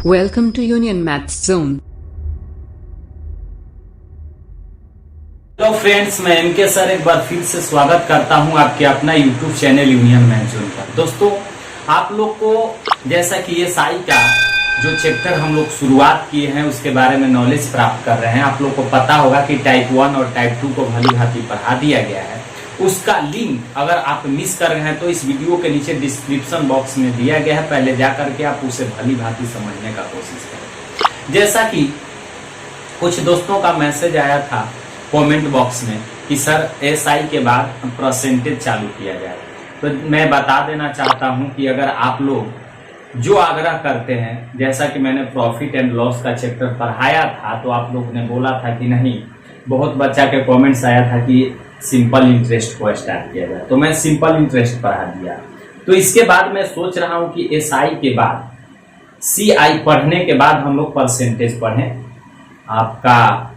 Welcome to Union Maths Zone. Hello friends, मैं MK sir एक बार फिर से स्वागत करता हूं आपके अपना YouTube channel union maths zone पर। दोस्तों, आप लोग को जैसा कि ये साई का जो चैप्टर हम लोग शुरुआत किए हैं उसके बारे में नॉलेज प्राप्त कर रहे हैं। आप लोग को पता होगा कि टाइप 1 और टाइप 2 को भली भांति पढ़ा दिया गया है। उसका लिंक अगर आप मिस कर रहे हैं तो इस वीडियो के नीचे डिस्क्रिप्शन बॉक्स में दिया गया है, पहले जा करके आप उसे भली भांति समझने का कोशिश करें। जैसा कि कुछ दोस्तों का मैसेज आया था कमेंट बॉक्स में कि सर एसआई के बाद परसेंटेज चालू किया जाए, तो मैं बता देना चाहता हूं कि अगर आप लोग जो आग्रह करते हैं, जैसा कि मैंने प्रॉफिट एंड लॉस का चैप्टर पढ़ाया था तो आप लोग ने बोला था कि नहीं, बहुत बच्चा के कमेंट्स आया था कि सिंपल इंटरेस्ट को स्टार्ट किया जाए, तो मैं सिंपल इंटरेस्ट पढ़ा दिया। तो इसके बाद मैं सोच रहा हूं कि एसआई के बाद सीआई पढ़ने के बाद हम लोग परसेंटेज पढ़ें। आपका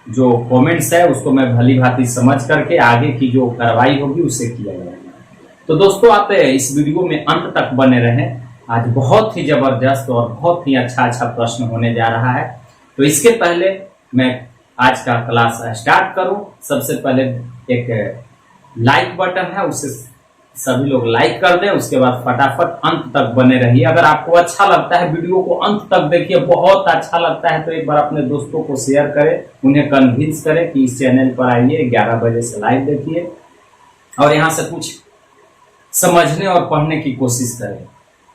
जो कमेंट्स है उसको मैं भली भांति समझ करके आगे की जो कार्रवाई होगी उसे किया जाएगा। तो दोस्तों, आप इस वीडियो में अंत तक बने रहें। आज बहुत ही जबरदस्त और बहुत ही अच्छा प्रश्न होने जा रहा है। तो इसके पहले मैं आज का क्लास स्टार्ट करूं, सबसे पहले एक लाइक बटन है, उसे सभी लोग लाइक कर दें। उसके बाद फटाफट अंत तक बने रहिए। अगर आपको अच्छा लगता है वीडियो को अंत तक देखिए, बहुत अच्छा लगता है तो एक बार अपने दोस्तों को शेयर करें, उन्हें कन्विंस करें कि इस चैनल पर आइए, 11 बजे से लाइव देखिए और यहाँ से कुछ समझने और पढ़ने की कोशिश करें।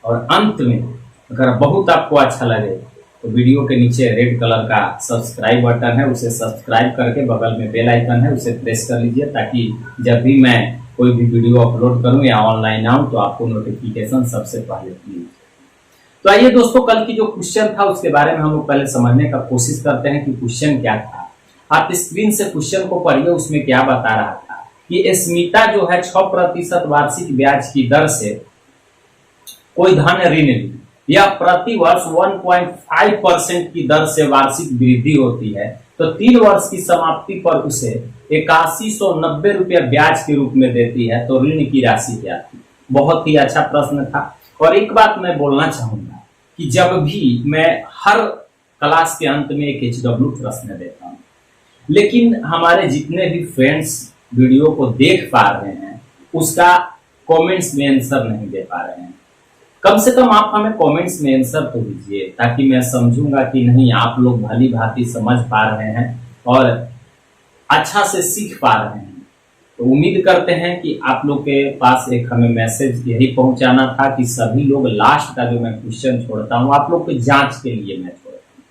और अंत में अगर बहुत आपको अच्छा लगे तो वीडियो के नीचे रेड कलर का सब्सक्राइब बटन है, उसे सब्सक्राइब करके बगल में बेल आइकन है उसे प्रेस कर लीजिए, ताकि जब भी मैं कोई भी वीडियो अपलोड करूं या ऑनलाइन आऊं तो आपको नोटिफिकेशन सबसे पहले मिले। तो आइए दोस्तों, कल की जो क्वेश्चन था उसके बारे में हम लोग पहले समझने का कोशिश करते हैं कि क्वेश्चन क्या था। आप स्क्रीन से क्वेश्चन को पढ़िए, उसमें क्या बता रहा था कि स्मिता जो है 6% वार्षिक ब्याज की दर से कोई धन ऋण ली, या प्रति वर्ष 1.5% की दर से वार्षिक वृद्धि होती है, तो 3 वर्ष की समाप्ति पर उसे 8190 रुपया ब्याज के रूप में देती है, तो ऋण की राशि क्या थी। बहुत ही अच्छा प्रश्न था। और एक बात मैं बोलना चाहूंगा कि जब भी मैं हर क्लास के अंत में एक HW प्रश्न देता हूं, लेकिन हमारे जितने भी फ्रेंड्स वीडियो को देख पा रहे हैं उसका कमेंट्स में आंसर नहीं दे पा रहे हैं। कम से कम आप हमें कमेंट्स में आंसर तो दीजिए, ताकि मैं समझूंगा कि नहीं, आप लोग भली भांति समझ पा रहे हैं और अच्छा से सीख पा रहे हैं। तो उम्मीद करते हैं कि आप लोग के पास एक हमें मैसेज यही पहुंचाना था कि सभी लोग लास्ट का जो मैं क्वेश्चन छोड़ता हूं आप लोग को जांच के लिए मैं छोड़ता हूं,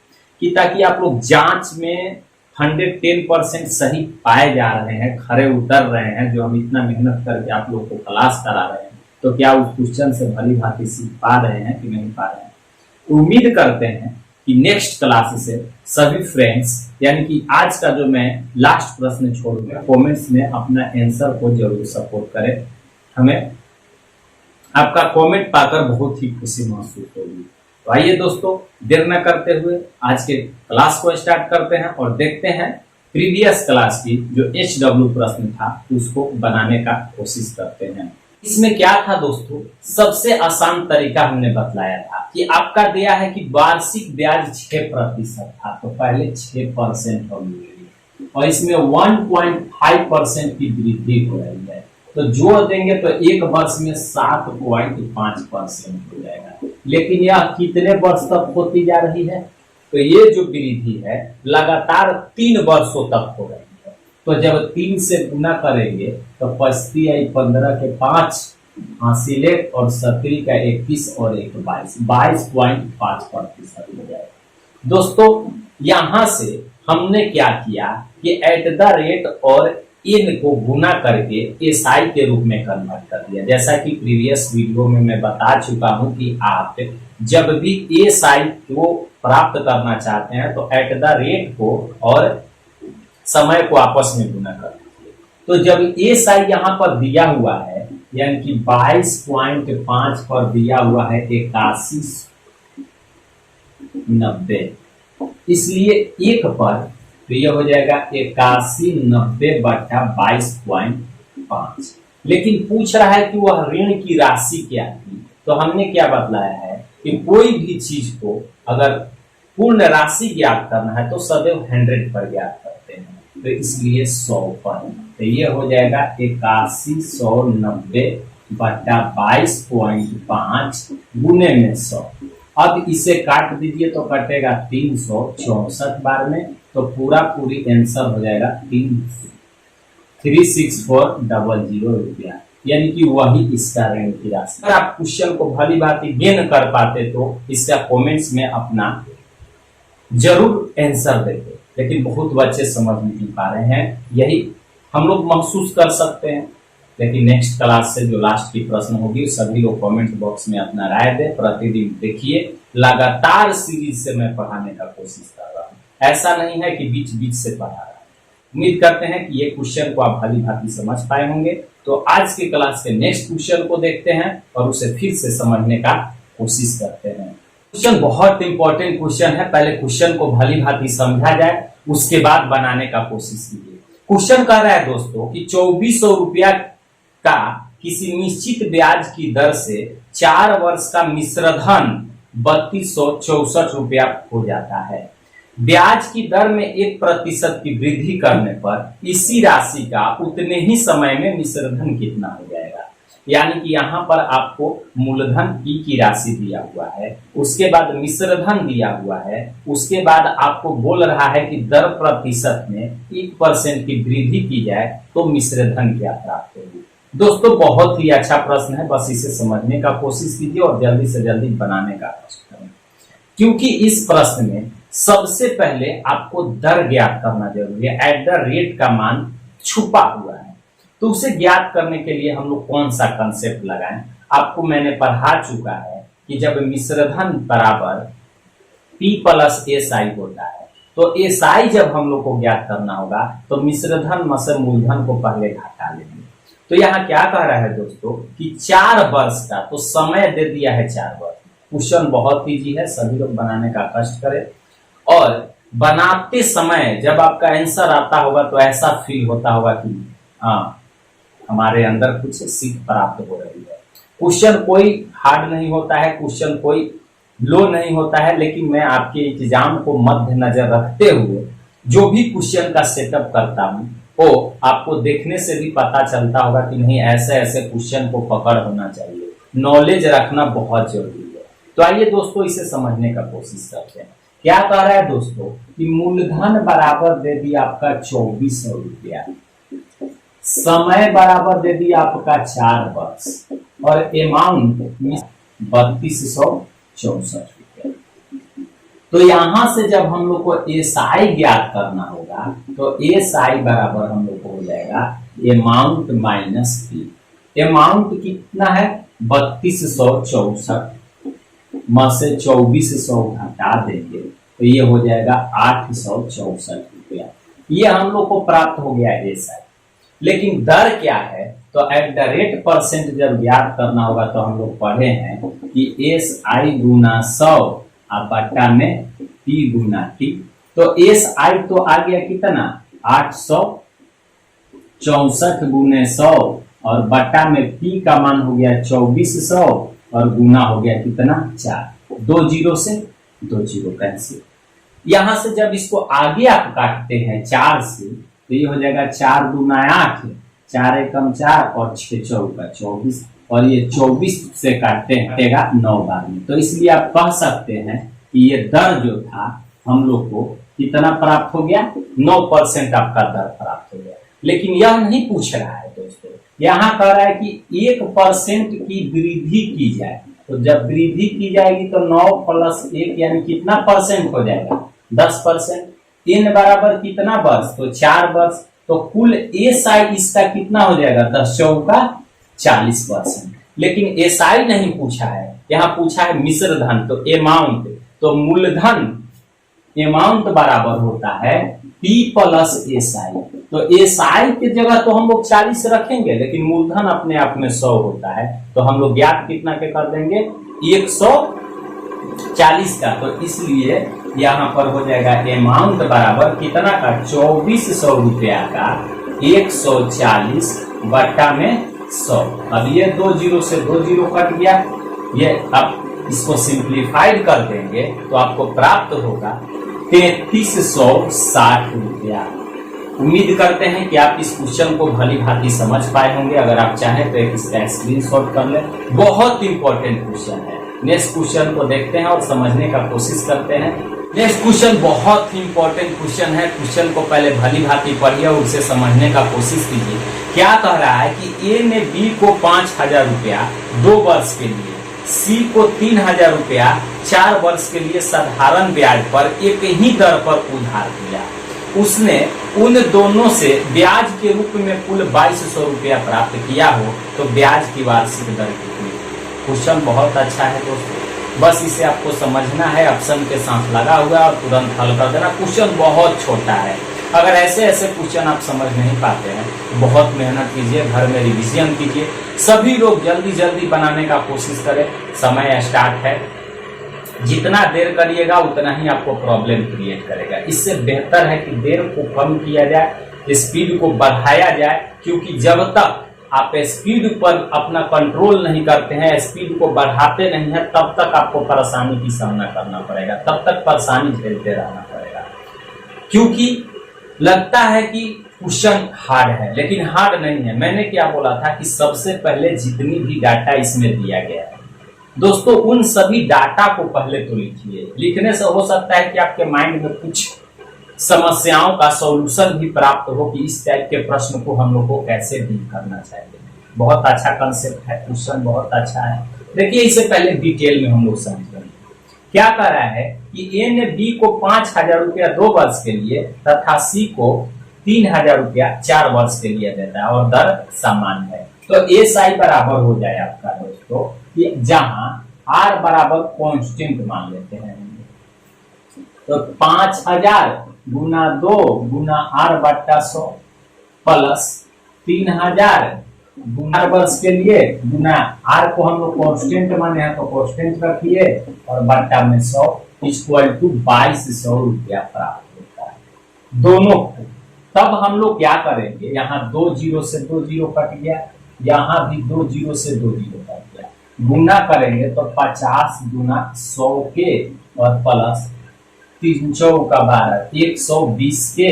कि ताकि आप लोग जांच में 110% सही पाए जा रहे हैं, खरे उतर रहे हैं, जो हम इतना मेहनत करके आप लोग को क्लास करा रहे हैं, तो क्या उस क्वेश्चन से भली भांति सीख पा रहे हैं कि नहीं पा रहे हैं। तो उम्मीद करते हैं कि नेक्स्ट क्लास से सभी फ्रेंड्स, यानी कि आज का जो मैं लास्ट प्रश्न छोड़ूंगा, कमेंट्स में अपना आंसर को जरूर सपोर्ट करें। हमें आपका कमेंट पाकर बहुत ही खुशी महसूस होगी। तो आइए दोस्तों, देर न करते हुए आज के क्लास को स्टार्ट करते हैं और देखते हैं प्रीवियस क्लास की जो HW प्रश्न था उसको बनाने का कोशिश करते हैं। इसमें क्या था दोस्तों, सबसे आसान तरीका हमने बतलाया था कि आपका दिया है कि वार्षिक ब्याज 6% था, तो पहले 6% होगी और इसमें 1.5% की वृद्धि हो रही है, तो जोड़ देंगे तो एक वर्ष में 7.5% हो जाएगा। लेकिन यह कितने वर्ष तक होती जा रही है, तो ये जो वृद्धि है लगातार 3 वर्षों तक हो रही है। तो जब 3 से गुना करेंगे तो 15 के 5 हासिले और 17 का 21 और 1 22.5% हो जाएगा। दोस्तों, यहां से हमने क्या किया कि एट द रेट और इन को गुना करके एसआई के रूप में कन्वर्ट कर दिया। जैसा कि प्रीवियस वीडियो में मैं बता चुका हूं कि आप जब भी एसआई को प्राप्त करना चाहते हैं तो एट द रेट को और समय को आपस में गुना कर दीजिए। तो जब एसआई यहाँ पर दिया हुआ है, यानी कि 22.5 पर दिया हुआ है 8190, इसलिए 1 पर तो यह हो जाएगा 8190/22.5। लेकिन पूछ रहा है कि वह ऋण की राशि क्या थी, तो हमने क्या बतलाया है कि कोई भी चीज को अगर पूर्ण राशि ज्ञात करना है तो सदैव 100 पर ज्ञात करते हैं, तो इसलिए 100 पर। तो ये हो जाएगा 8190 बटा 22.5 गुने में 100। अब इसे काट दीजिए तो कटेगा 364 बार में, तो पूरी आंसर हो जाएगा 36400 रुपया, यानी कि वही इसका ऋण की राशि। अगर आप क्वेश्चन को भली भांति गेन कर पाते तो इसका कमेंट्स में अपना जरूर आंसर देते, लेकिन बहुत बच्चे समझ नहीं पा रहे हैं, यही हम लोग महसूस कर सकते हैं। लेकिन नेक्स्ट क्लास से जो लास्ट की प्रश्न होगी सभी लोग कमेंट बॉक्स में अपना राय दे। प्रतिदिन देखिए, लगातार सीरीज से मैं पढ़ाने का कोशिश कर रहा हूँ, ऐसा नहीं है कि बीच बीच से पढ़ा रहा हूँ। उम्मीद करते हैं कि ये क्वेश्चन को आप भली भांति समझ पाए होंगे। तो आज के क्लास के नेक्स्ट क्वेश्चन को देखते हैं और उसे फिर से समझने का कोशिश करते हैं। क्वेश्चन बहुत इंपॉर्टेंट क्वेश्चन है, पहले क्वेश्चन को भली भांति समझा जाए, उसके बाद बनाने का कोशिश कीजिए। क्वेश्चन कह रहा है दोस्तों कि 2400 रुपया का किसी निश्चित ब्याज की दर से 4 वर्ष का मिश्रधन 3264 रुपया हो जाता है। ब्याज की दर में 1% की वृद्धि करने पर इसी राशि का उतने ही समय में मिश्रधन कितना हो जाएगा। यानी कि यहाँ पर आपको मूलधन ई की राशि दिया हुआ है, उसके बाद मिश्रधन दिया हुआ है, उसके बाद आपको बोल रहा है कि दर प्रतिशत में 1% की वृद्धि की जाए तो मिश्रधन क्या प्राप्त होगी। दोस्तों बहुत ही अच्छा प्रश्न है, बस इसे समझने का कोशिश कीजिए और जल्दी से जल्दी बनाने का कोशिश करें, क्योंकि इस प्रश्न में सबसे पहले आपको दर ज्ञात करना जरूरी है। एट द रेट का मान छुपा हुआ है, तो उसे ज्ञात करने के लिए हम लोग कौन सा कंसेप्ट लगाएं। आपको मैंने पढ़ा चुका है कि जब मिश्रधन बराबर P प्लस SI होता है, तो SI जब हम लोग को ज्ञात करना होगा तो मिश्रधन में से मूलधन को पहले घटा लेंगे। तो यहाँ क्या कह रहा है दोस्तों कि 4 वर्ष का, तो समय दे दिया है 4 वर्ष। क्वेश्चन बहुत इजी है, सभी लोग बनाने का कष्ट करें, और बनाते समय जब आपका आंसर आता होगा तो ऐसा फील होता होगा कि हाँ हमारे अंदर कुछ सीख प्राप्त हो रही है। क्वेश्चन कोई हार्ड नहीं होता है, क्वेश्चन कोई लो नहीं होता है, लेकिन मैं आपके एग्जाम को मद्देनजर रखते हुए जो भी क्वेश्चन का सेटअप करता हूँ वो आपको देखने से भी पता चलता होगा कि नहीं ऐसे ऐसे क्वेश्चन को पकड़ होना चाहिए, नॉलेज रखना बहुत जरूरी है। तो आइए दोस्तों इसे समझने का कोशिश करते हैं। क्या कह रहा है दोस्तों कि मूलधन बराबर दे दिया आपका 2400 रुपया, समय बराबर दे दिया आपका 4 वर्ष, और अमाउंट 3264 रुपया। तो यहां से जब हम लोग को SI ज्ञात करना होगा तो SI बराबर हम लोग को हो जाएगा अमाउंट माइनस P। अमाउंट कितना है 3264 में से 2400 घटा देंगे तो ये हो जाएगा 864 रुपया। ये हम लोग को प्राप्त हो गया SI। लेकिन दर क्या है, तो एट द रेट परसेंट जब ज्ञात करना होगा तो हम लोग पढ़े हैं कि SI गुना 100 बटा में P गुना T। तो SI तो आ गया कितना 864 गुने 100 और बटा में P का मान हो गया 2400 और गुना हो गया कितना 4। 2 जीरो से 2 जीरो कैंसिल। यहां से जब इसको आगे आप काटते हैं 4 से तो ये हो जाएगा 4 दूना 8, 4 एकम 4 और 6 चौका 24, और ये 24 से काटेगा 9 बार में। तो इसलिए आप कह सकते हैं कि ये दर जो था हम लोग को कितना प्राप्त हो गया 9% आपका दर प्राप्त हो गया। लेकिन यह नहीं पूछ रहा है दोस्तों, यहाँ कह रहा है कि 1% की वृद्धि की जाए। तो जब वृद्धि की जाएगी तो 9 प्लस 1 यानी कितना परसेंट हो जाएगा 10%। 3 बराबर कितना वर्ष, तो 4 वर्ष। तो कुल SI इसका कितना हो जाएगा 10 चौका 40%। लेकिन SI नहीं पूछा है, यहाँ पूछा है मिश्रधन, तो अमाउंट। तो मूलधन अमाउंट बराबर होता है P प्लस SI। तो SI की जगह तो हम लोग 40 रखेंगे, लेकिन मूलधन अपने आप में 100 होता है, तो हम लोग ज्ञात कितना के कर देंगे 140 का। तो इसलिए यहाँ पर हो जाएगा अमाउंट बराबर कितना का 2400 रुपया का 140 बट्टा में 100। अब ये 2 जीरो से 2 जीरो कट गया, ये अब इसको सिंप्लीफाइड कर देंगे तो आपको प्राप्त होगा 3360 रुपया। उम्मीद करते हैं कि आप इस क्वेश्चन को भली भांति समझ पाए होंगे। अगर आप चाहें तो एक इसका स्क्रीनशॉट कर लें, बहुत इंपॉर्टेंट क्वेश्चन है। नेक्स्ट क्वेश्चन को देखते हैं और समझने का कोशिश करते हैं। नेक्स्ट क्वेश्चन बहुत ही इंपॉर्टेंट क्वेश्चन है। क्वेश्चन को पहले भली भांति पढ़िए और उसे समझने का कोशिश कीजिए। क्या कह रहा है कि ए ने बी को 5000 रुपया 2 वर्ष के लिए, सी को 3000 रुपया 4 वर्ष के लिए साधारण ब्याज पर एक ही दर पर उधार दिया। उसने उन दोनों से ब्याज के रूप में कुल 2200 रुपया प्राप्त किया हो तो ब्याज की वार्षिक दर कितनी? क्वेश्चन बहुत अच्छा है दोस्तों, बस इसे आपको समझना है, ऑप्शन के साथ लगा हुआ और तुरंत हल कर देना। क्वेश्चन बहुत छोटा है। अगर ऐसे ऐसे क्वेश्चन आप समझ नहीं पाते हैं तो बहुत मेहनत कीजिए, घर में रिविजन कीजिए। सभी लोग जल्दी जल्दी बनाने का कोशिश करें। समय स्टार्ट है, जितना देर करिएगा उतना ही आपको प्रॉब्लम क्रिएट करेगा। इससे बेहतर है कि देर को कम किया जाए, स्पीड को बढ़ाया जाए, क्योंकि जब तक आप स्पीड पर अपना कंट्रोल नहीं करते हैं, स्पीड को बढ़ाते नहीं है, तब तक आपको परेशानी की सामना करना पड़ेगा, तब तक परेशानी झेलते रहना पड़ेगा। क्योंकि लगता है कि क्वेश्चन हार्ड है, लेकिन हार्ड नहीं है। मैंने क्या बोला था कि सबसे पहले जितनी भी डाटा इसमें दिया गया है दोस्तों, उन सभी डाटा को पहले तो लिखिए। लिखने से हो सकता है कि आपके माइंड में कुछ समस्याओं का सॉल्यूशन भी प्राप्त हो कि इस टाइप के प्रश्न को हम लोग को कैसे डील करना चाहिए। बहुत अच्छा कंसेप्ट है, क्वेश्चन बहुत अच्छा है। देखिए इसे पहले डिटेल में हम लोग समझेंगे। क्या कह रहा है कि ए ने बी को 5000 रुपया 2 वर्ष के लिए तथा सी को 3000 रुपया 4 वर्ष के लिए देता है और दर समान है। तो ए साई बराबर हो जाए आपका दोस्तों, कि जहां आर बराबर कांस्टेंट मान लेते हैं, तो 5000 गुना 2 गुना आर बट्टा 100 प्लस 3000 गुना वर्ष के लिए गुना आर को हम लोग कांस्टेंट माने हैं तो कांस्टेंट रखिए और बट्टा में 100 इक्वल टू 2200 रुपया प्राप्त होता है दोनों को। तब हम लोग क्या करेंगे, यहाँ 2 जीरो से 2 जीरो कट गया, यहाँ भी 2 जीरो से 2 जीरो कट गया, गुना करेंगे तो 50 गुना 100 के और प्लस 3 चौका 12 120 के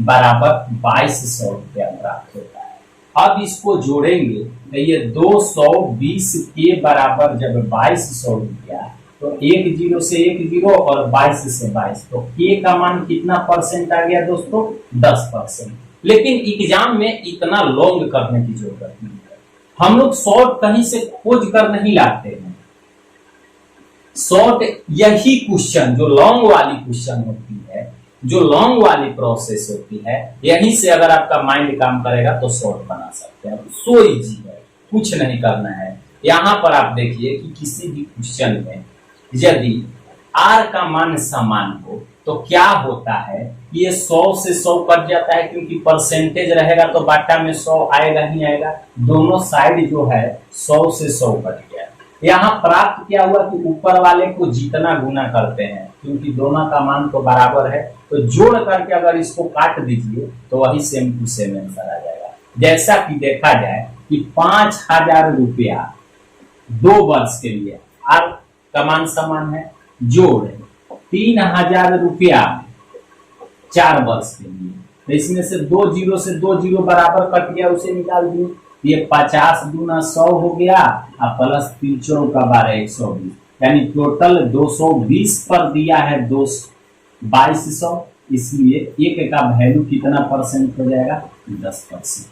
बराबर 2200 रुपया प्राप्त होता है। अब इसको जोड़ेंगे तो ये 220 के बराबर जब 2200 रुपया, तो 1 जीरो से 1 जीरो और 22 से 22, तो के का मान कितना परसेंट आ गया दोस्तों? 10%। लेकिन एग्जाम में इतना लॉन्ग करने की जरूरत नहीं है। हम लोग शॉर्ट कहीं से खोज कर नहीं लाते हैं। शॉर्ट यही क्वेश्चन जो लॉन्ग वाली क्वेश्चन होती है, जो लॉन्ग वाली प्रोसेस होती है, यहीं से अगर आपका माइंड काम करेगा तो शॉर्ट बना सकते हैं। सो इजी है, कुछ नहीं करना है। यहां पर आप देखिए कि किसी भी क्वेश्चन में यदि आर का मान समान हो तो क्या होता है, ये 100 से 100 कट जाता है, क्योंकि परसेंटेज रहेगा तो बाटा में 100 आएगा ही आएगा। दोनों साइड जो है 100 से 100 कट गया। यहाँ प्राप्त क्या हुआ कि ऊपर वाले को जितना गुना करते हैं, क्योंकि दोनों का मान तो बराबर है, तो जोड़ करके अगर इसको काट दीजिए तो वही सेम टू सेम आंसर आ जाएगा। जैसा कि देखा जाए कि 5000 रुपया 2 वर्ष के लिए, आर का मान समान है, जोड़ 3000 रुपया 4 वर्ष के लिए, तो इसमें से 2 जीरो से 2 जीरो बराबर कट गया, उसे निकाल दिए। ये 50 गुना 100 हो गया और प्लस 3 चौका 12 120, यानी टोटल 220 पर दिया है 2200, इसलिए एक का वैल्यू कितना परसेंट हो जाएगा? 10%।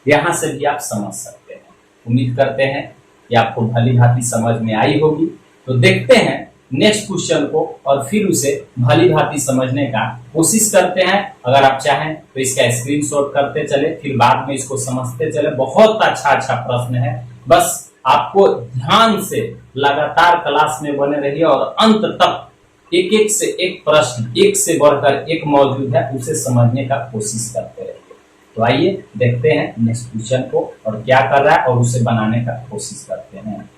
यहां से भी आप समझ सकते हैं। उम्मीद करते हैं कि आपको भली भांति समझ में आई होगी। तो देखते हैं नेक्स्ट क्वेश्चन को और फिर उसे भली भांति समझने का कोशिश करते हैं। अगर आप चाहें तो इसका स्क्रीनशॉट करते चले, फिर बाद में इसको समझते चले। बहुत अच्छा प्रश्न है, बस आपको ध्यान से लगातार क्लास में बने रहिए और अंत तक एक से एक प्रश्न, एक से बढ़कर एक मौजूद है, उसे समझने का कोशिश करते रहिए। तो आइए देखते हैं नेक्स्ट क्वेश्चन को और क्या कर रहा है और उसे बनाने का कोशिश करते हैं।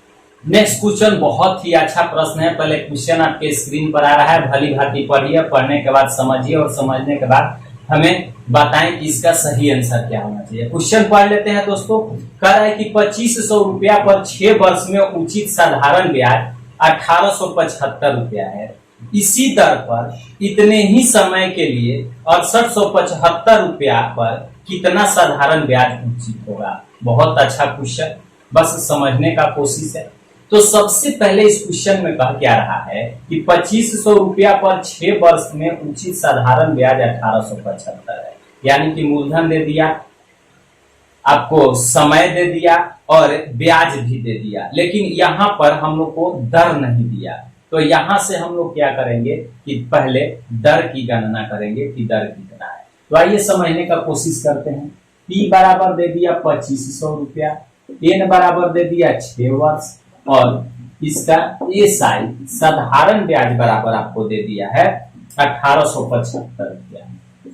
नेक्स्ट क्वेश्चन बहुत ही अच्छा प्रश्न है। पहले क्वेश्चन आपके स्क्रीन पर आ रहा है, भली भांति पढ़िए, पढ़ने के बाद समझिए और समझने के बाद हमें बताएं कि इसका सही आंसर क्या होना चाहिए। क्वेश्चन पढ़ लेते हैं दोस्तों। कह रहा है कि 2500 रुपया पर 6 वर्ष में उचित साधारण ब्याज 1875 है, इसी दर पर इतने ही समय के लिए 6875 पर कितना साधारण ब्याज उचित होगा। बहुत अच्छा क्वेश्चन, बस समझने का कोशिश है। तो सबसे पहले इस क्वेश्चन में कहा क्या रहा है कि 2500 रुपया पर 6 वर्ष में उचित साधारण ब्याज 1875 है। यानी कि मूलधन दे दिया, आपको समय दे दिया और ब्याज भी दे दिया, लेकिन यहाँ पर हम लोग को दर नहीं दिया। तो यहाँ से हम लोग क्या करेंगे कि पहले दर की गणना करेंगे कि दर कितना है। तो आइए समझने का कोशिश करते हैं। P बराबर दे दिया 2500 रुपया, N बराबर दे दिया 6 वर्ष और इसका SI साधारण ब्याज बराबर आपको दे दिया है 1875 रुपया।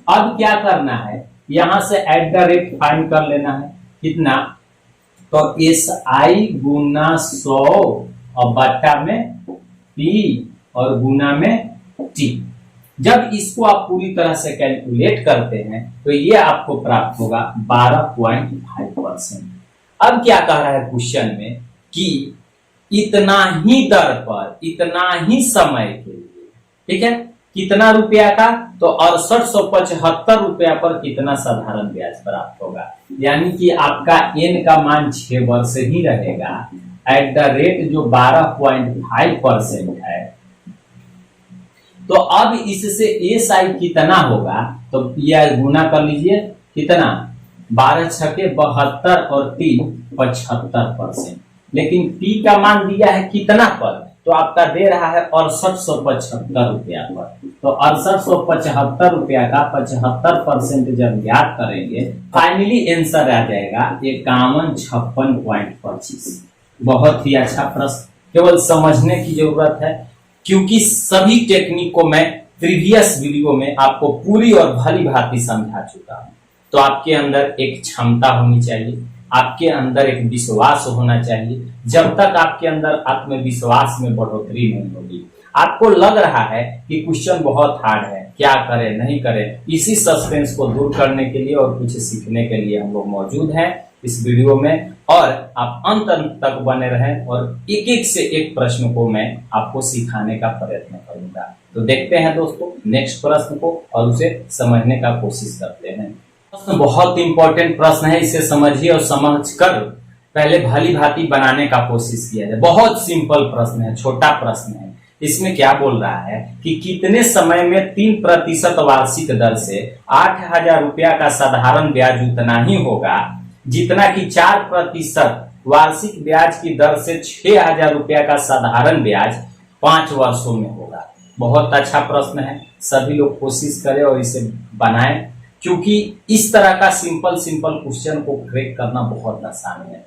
अब क्या करना है, यहां से एट द रेट फाइंड कर लेना है। कितना, तो SI गुना 100 और बट्टा में P और गुना में T। जब इसको आप पूरी तरह से कैलकुलेट करते हैं तो ये आपको प्राप्त होगा 12.5%। अब क्या कह रहा है क्वेश्चन में कि इतना ही दर पर इतना ही समय के लिए, ठीक है, कितना रुपया का, तो 6875 रुपया पर कितना साधारण ब्याज प्राप्त होगा। यानी कि आपका N का मान 6 वर्ष ही रहेगा एट द रेट जो 12.5% है। तो अब इससे SI कितना होगा, तो यह गुना कर लीजिए, कितना, 12 छके 72 और 3 75%। लेकिन P का मान दिया है कितना पर, तो आपका दे रहा है 6875 रुपया पर। तो 6875 रुपया का 75% जब ज्ञात करेंगे, फाइनली आंसर आ जाएगा 5156.25। बहुत ही अच्छा प्रश्न, केवल समझने की जरूरत है, क्योंकि सभी टेक्निक को मैं प्रीवियस वीडियो में आपको पूरी और भली भांति समझा चुका हूं। तो आपके अंदर एक क्षमता होनी चाहिए, आपके अंदर एक विश्वास होना चाहिए। जब तक आपके अंदर आत्मविश्वास में बढ़ोतरी नहीं होगी, आपको लग रहा है कि क्वेश्चन बहुत हार्ड है, क्या करें नहीं करें, इसी सस्पेंस को दूर करने के लिए और कुछ सीखने के लिए हम लोग मौजूद हैं इस वीडियो में। और आप अंत तक बने रहें और एक एक से एक प्रश्न को मैं आपको सिखाने का प्रयत्न करूंगा। तो देखते हैं दोस्तों नेक्स्ट प्रश्न को और उसे समझने का कोशिश करते हैं। प्रश्न बहुत इंपॉर्टेंट प्रश्न है, इसे समझिए और समझकर पहले भली भांति बनाने का कोशिश किया जाए। बहुत सिंपल प्रश्न है, छोटा प्रश्न है। इसमें क्या बोल रहा है कि कितने समय में 3% वार्षिक दर से 8000 रुपया का साधारण ब्याज उतना ही होगा जितना कि 4% वार्षिक ब्याज की दर से 6000 रुपया का साधारण ब्याज 5 वर्षों में होगा। बहुत अच्छा प्रश्न है, सभी लोग कोशिश करें और इसे बनाएं, क्योंकि इस तरह का सिंपल क्वेश्चन को क्रैक करना बहुत आसान है।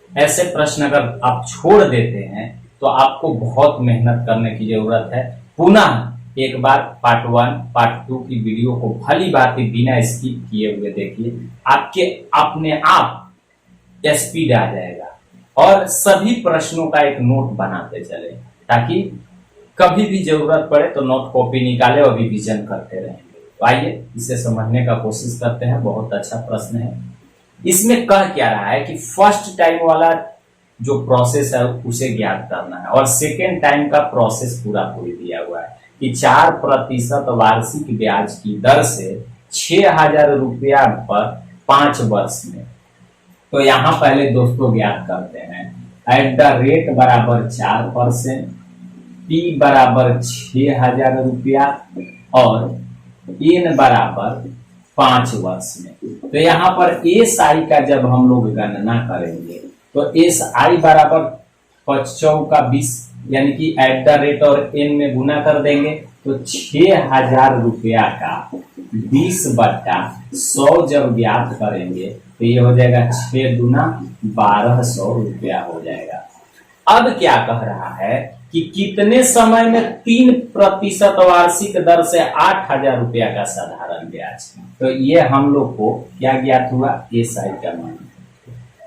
ऐसे प्रश्न अगर आप छोड़ देते हैं तो आपको बहुत मेहनत करने की जरूरत है। पुनः एक बार पार्ट 1 पार्ट 2 की वीडियो को भली भांति बिना स्किप किए हुए देखिए, आपके अपने आप स्पीड आ जाएगा। और सभी प्रश्नों का एक नोट बनाते चले, ताकि कभी भी जरूरत पड़े तो नोट कॉपी निकाले और रिवीजन करते रहेंगे। तो आइए इसे समझने का कोशिश करते हैं। बहुत अच्छा प्रश्न है। इसमें कह क्या रहा है कि फर्स्ट टाइम वाला जो प्रोसेस है उसे ज्ञात करना है और सेकेंड टाइम का प्रोसेस पूरा दिया हुआ है कि 4% वार्षिक ब्याज की दर से 6000 रुपया पर 5 वर्ष में। तो यहाँ पहले दोस्तों ज्ञात करते हैं, एट द रेट बराबर 4%, P बराबर 6000 रुपया और N बराबर 5 वर्ष में। तो यहाँ पर SI का जब हम लोग गणना करेंगे तो SI बराबर 5 का 20, यानी कि एट द रेट और N में गुना कर देंगे तो 6000 रुपया का 20/100 जब ज्ञात करेंगे तो ये हो जाएगा 6 दूना 1200 रुपया हो जाएगा। अब क्या कह रहा है कि कितने समय में 3% वार्षिक दर से 8000 रुपया का साधारण ब्याज। तो ये हम लोग को क्या ज्ञात हुआ, SI का मान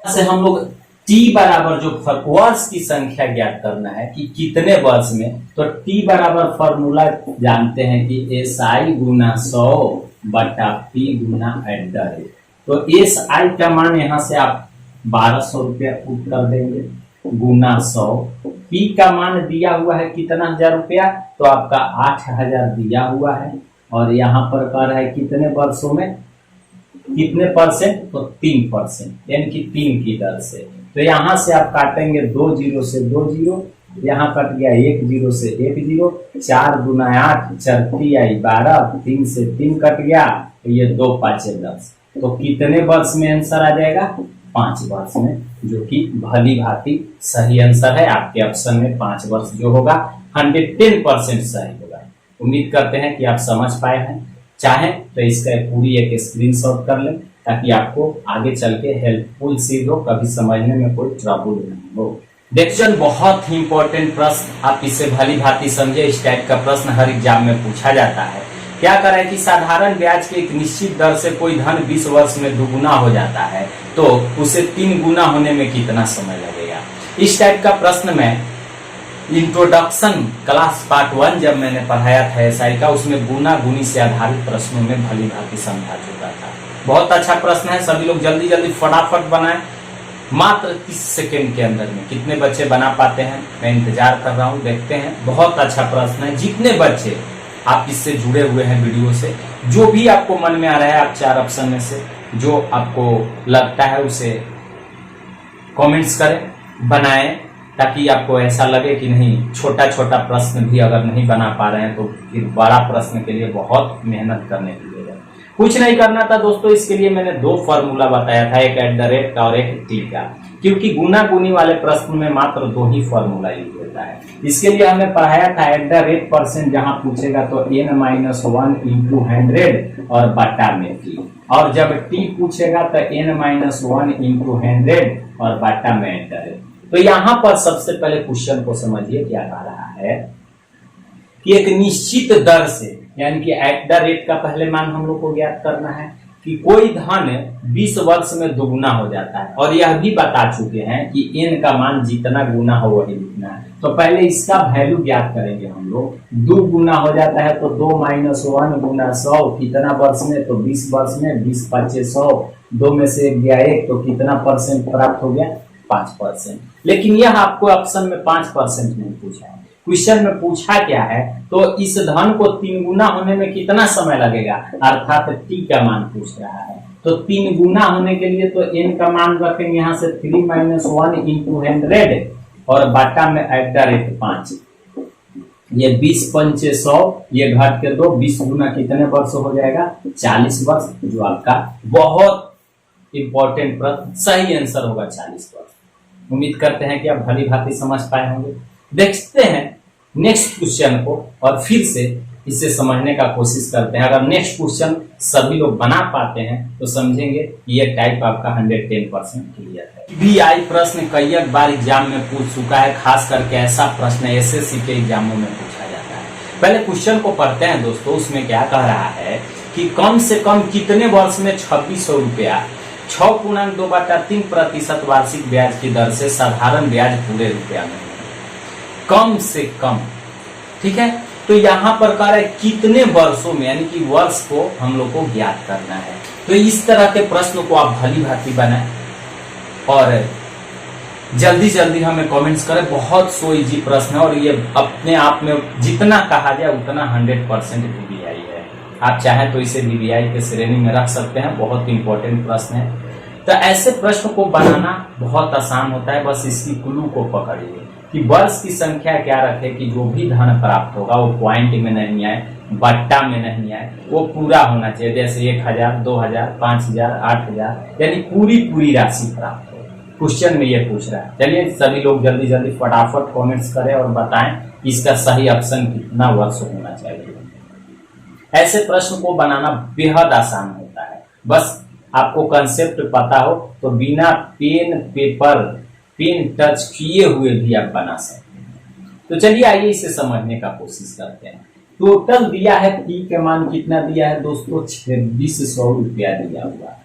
से हम लोग T बराबर जो वर्ष की संख्या ज्ञात करना है कि कितने वर्ष में, तो T बराबर फॉर्मूला जानते हैं कि SI गुना 100 बटा P Guna at the rate. तो SI का मान यहां से आप 1200 रुपया पुट कर देंगे गुना 100। पी का मान दिया हुआ है कितना 1000 रुपया, तो आपका 8000 दिया हुआ है। और यहाँ पर कह रहा है कितने वर्षों में कितने परसेंट, तो 3%, यानी कि 3 की दर से। तो यहाँ से आप काटेंगे 2 जीरो से 2 जीरो, यहाँ कट गया 1 जीरो से 1 जीरो, 4 गुना 8, 4 आई 12, 3 से 3 कट गया, तो ये 2 पाँचे 10। तो कितने वर्ष में आंसर आ जाएगा, 5 वर्ष में, जो कि भली भांति सही आंसर है। आपके ऑप्शन में 5 वर्ष जो होगा 110% सही होगा। उम्मीद करते हैं कि आप समझ पाए हैं। चाहें तो इसका पूरी एक स्क्रीनशॉट कर लें, ताकि आपको आगे चल के हेल्पफुल चीज हो, कभी समझने में कोई ट्रबल नहीं हो। देखिए, बहुत ही इंपॉर्टेंट प्रश्न, आप इसे भली भांति समझे। इस टाइप का प्रश्न हर एग्जाम में पूछा जाता है। क्या करा है कि साधारण ब्याज के एक निश्चित दर से कोई धन 20 वर्ष में दुगुना हो जाता है, तो उसे 3 गुना होने में कितना समय लगेगा। इस टाइप का प्रश्न में इंट्रोडक्शन क्लास पार्ट 1 जब मैंने पढ़ाया था एसआई का, उसमें गुना गुनी से आधारित प्रश्नों में भली भांति समझा चुका था। बहुत अच्छा प्रश्न है, सभी लोग जल्दी जल्दी फटाफट बनाएं। मात्र 30 सेकेंड के अंदर में कितने बच्चे बना पाते हैं, मैं इंतजार कर रहा हूं, देखते हैं। बहुत अच्छा प्रश्न है। जितने बच्चे आप इससे जुड़े हुए हैं वीडियो से, जो भी आपको मन में आ रहा है, आप 4 ऑप्शन में से जो आपको लगता है उसे कमेंट्स करें, बनाएं, ताकि आपको ऐसा लगे कि नहीं, छोटा छोटा प्रश्न भी अगर नहीं बना पा रहे हैं तो फिर बड़ा प्रश्न के लिए बहुत मेहनत करने की जरूरत है। कुछ नहीं करना था दोस्तों, इसके लिए मैंने 2 फॉर्मूला बताया था, एक @ का और एक टी का, क्योंकि गुना गुनी वाले प्रश्न में मात्र 2 ही फॉर्मूला यूज होता है। इसके लिए हमने पढ़ाया था @ जहां पूछेगा तो n-1 इंटू 100 और बटा में टी, और जब टी पूछेगा तो n-1 इंटू 100 और बटा में एंटर। तो यहाँ पर सबसे पहले क्वेश्चन को समझिए, क्या कह रहा है कि एक निश्चित दर से, यानी कि @ का पहले मान हम लोग को ज्ञात करना है कि कोई धन 20 वर्ष में दुगुना हो जाता है, और यह भी बता चुके हैं कि n का मान जितना गुना हो वही लिखना है। तो पहले इसका वैल्यू ज्ञात करेंगे हम लोग। 2 गुना हो जाता है तो 2 - 1 गुना 100, कितना वर्ष में, तो 20 वर्ष में, 20 × 5 = 100, 2 में से 1 गया 1, तो कितना परसेंट प्राप्त हो गया, 5%। लेकिन यह आपको ऑप्शन में 5% नहीं पूछा है, क्वेश्चन में पूछा क्या है, तो इस धन को 3 गुना होने में कितना समय लगेगा, अर्थात टी का मान पूछ रहा है। तो 3 गुना होने के लिए तो n का मान रखेंगे यहाँ से 3 - 1 इंटू 100 और बाटा में @ 5। ये 20 × 5 = 100, ये घट के 2, 20 गुना कितने वर्ष हो जाएगा, 40 वर्ष, जो आपका बहुत इंपॉर्टेंट प्रश्न, सही आंसर होगा 40 वर्ष। उम्मीद करते हैं कि आप भली भांति समझ पाए होंगे। देखते हैं नेक्स्ट क्वेश्चन को और फिर से इसे समझने का कोशिश करते हैं। अगर नेक्स्ट क्वेश्चन सभी लोग बना पाते हैं तो समझेंगे कि ये टाइप आपका 110% क्लियर है। VI प्रश्न कई बार एग्जाम में पूछ चुका है, खास करके ऐसा प्रश्न एसएससी के एग्जामों में पूछा जाता है। पहले क्वेश्चन को पढ़ते हैं दोस्तों। उसमें क्या कह रहा है कि कम से कम कितने वर्ष में 2600 रुपया 6.2/3% वार्षिक ब्याज की दर से साधारण ब्याज पूरे रुपया में, कम से कम, ठीक है। तो यहाँ पर कह रहा है कितने वर्षों में, यानी कि वर्ष को हम लोग को ज्ञात करना है। तो इस तरह के प्रश्न को आप भली भांति बनाएं और जल्दी जल्दी हमें कमेंट्स करें। बहुत सो इजी प्रश्न है और ये अपने आप में जितना कहा जाए उतना 100% VVI है। आप चाहें तो इसे VVI के श्रेणी में रख सकते हैं, बहुत इंपॉर्टेंट प्रश्न है। तो ऐसे प्रश्न को बनाना बहुत आसान होता है, बस इसकी क्लू को पकड़िए कि वर्ष की संख्या क्या रखे कि जो भी धन प्राप्त होगा वो पॉइंट में नहीं आए, बट्टा में नहीं आए, वो पूरा होना चाहिए। जैसे 1000, 2000, 5000, 8000, यानी पूरी राशि प्राप्त हो। क्वेश्चन में ये पूछ रहा है। चलिए सभी लोग जल्दी जल्दी फटाफट कमेंट्स करें और बताएं इसका सही ऑप्शन कितना वर्ष होना चाहिए। ऐसे प्रश्न को बनाना बेहद आसान होता है, बस आपको कंसेप्ट पता हो तो बिना पेन टच किए हुए भी आप बना सकते हैं। तो चलिए आइए इसे समझने का कोशिश करते हैं। टोटल दिया है, पी के मान कितना दिया है दोस्तों, 2600 रुपया दिया हुआ है।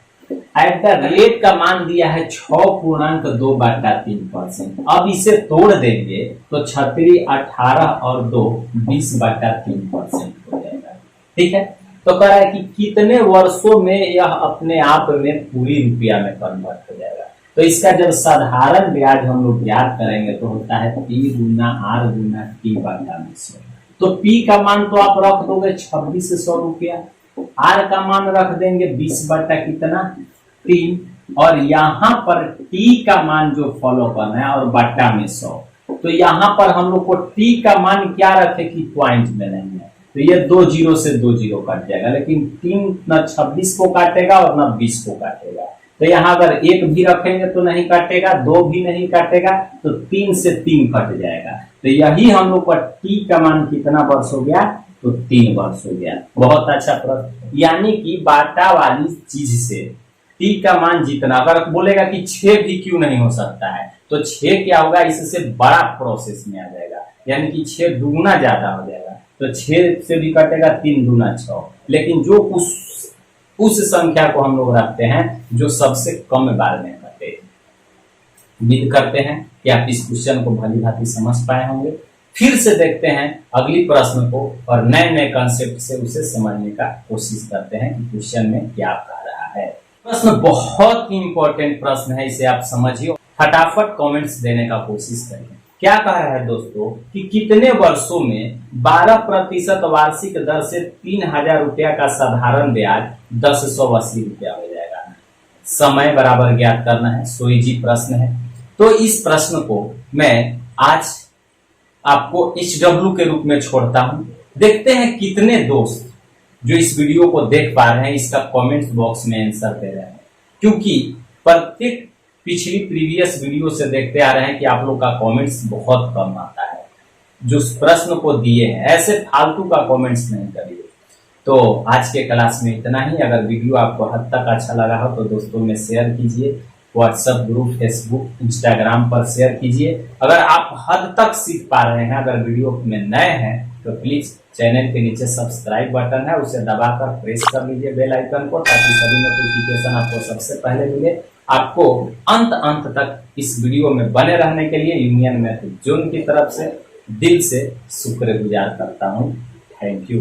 @ का मान दिया है 6.2/3%। अब इसे तोड़ देंगे तो 36, 18 और 2 20/3% हो जाएगा, ठीक है। तो कह रहा है कि कितने वर्षों में यह अपने आप में पूरी रुपया में कन्वर्ट हो जाएगा। तो तो इसका जब साधारण ब्याज हम लोग ज्ञात करेंगे तो होता है P गुना R गुना T बटा 100। तो P का मान तो आप रख दोगे 2600 रुपया, R का मान रख देंगे 20 बटा कितना 3, और यहाँ पर T का मान जो फॉलो करना है और बटा में 100। तो यहाँ पर हम लोग को T का मान क्या रखे कि पॉइंट में नहीं है, तो ये 2 जीरो से 2 जीरो कट जाएगा, लेकिन 3 न 26 को काटेगा और न 20 को काटेगा। तो यहाँ अगर 1 भी रखेंगे तो नहीं काटेगा, 2 भी नहीं काटेगा, तो 3 से 3 कट जाएगा। तो यही हम लोग का T का मान कितना वर्ष हो गया, तो 3 वर्ष हो गया। बहुत अच्छा प्रश्न। यानी कि बाटा वाली चीज से T का मान जितना, अगर बोलेगा कि 6 भी क्यों नहीं हो सकता है, तो 6 क्या होगा, इससे बड़ा प्रोसेस में आ जाएगा, यानी कि 6 दुगुना ज्यादा हो जाएगा। तो 6 से भी कटेगा 3 दूना 6, लेकिन जो उस संख्या को हम लोग रखते हैं जो सबसे कम बार में कटे। उम्मीद करते हैं कि आप इस क्वेश्चन को भली भांति समझ पाए होंगे। फिर से देखते हैं अगली प्रश्न को और नए नए कंसेप्ट से उसे समझने का कोशिश करते हैं कि क्वेश्चन में क्या कह रहा है। प्रश्न बहुत ही इंपॉर्टेंट प्रश्न है, इसे आप समझिए, फटाफट कमेंट्स देने का कोशिश करिए। क्या कह रहा है दोस्तों कि कितने वर्षों में 12% वार्षिक दर से 3000 रुपया का साधारण ब्याज 1080 रुपया हो जाएगा। समय बराबर ज्ञात करना है, सो इजी प्रश्न है। तो इस प्रश्न को मैं आज आपको HW के रूप में छोड़ता हूं। देखते हैं कितने दोस्त जो इस वीडियो को देख पा रहे हैं इसका कमेंट्स बॉक्स में आंसर दे रहे हैं, क्योंकि प्रत्येक पिछली प्रीवियस वीडियो से देखते आ रहे हैं कि आप लोग का कमेंट्स बहुत कम आता है। जो प्रश्न को दिए हैं ऐसे फालतू का कमेंट्स नहीं करिए। तो आज के क्लास में इतना ही। अगर वीडियो आपको हद तक अच्छा लगा हो तो दोस्तों में शेयर कीजिए, व्हाट्सएप ग्रुप, फेसबुक, इंस्टाग्राम पर शेयर कीजिए। अगर आप हद तक सीख पा रहे हैं, अगर वीडियो में नए हैं तो प्लीज चैनल के नीचे सब्सक्राइब बटन है, उसे दबाकर प्रेस कर लीजिए बेल आइकन को, ताकि सभी नोटिफिकेशन आपको सबसे पहले मिले। आपको अंत तक इस वीडियो में बने रहने के लिए यूनियन मैथ जोन की तरफ से दिल से शुक्रगुजार करता हूं। Thank you.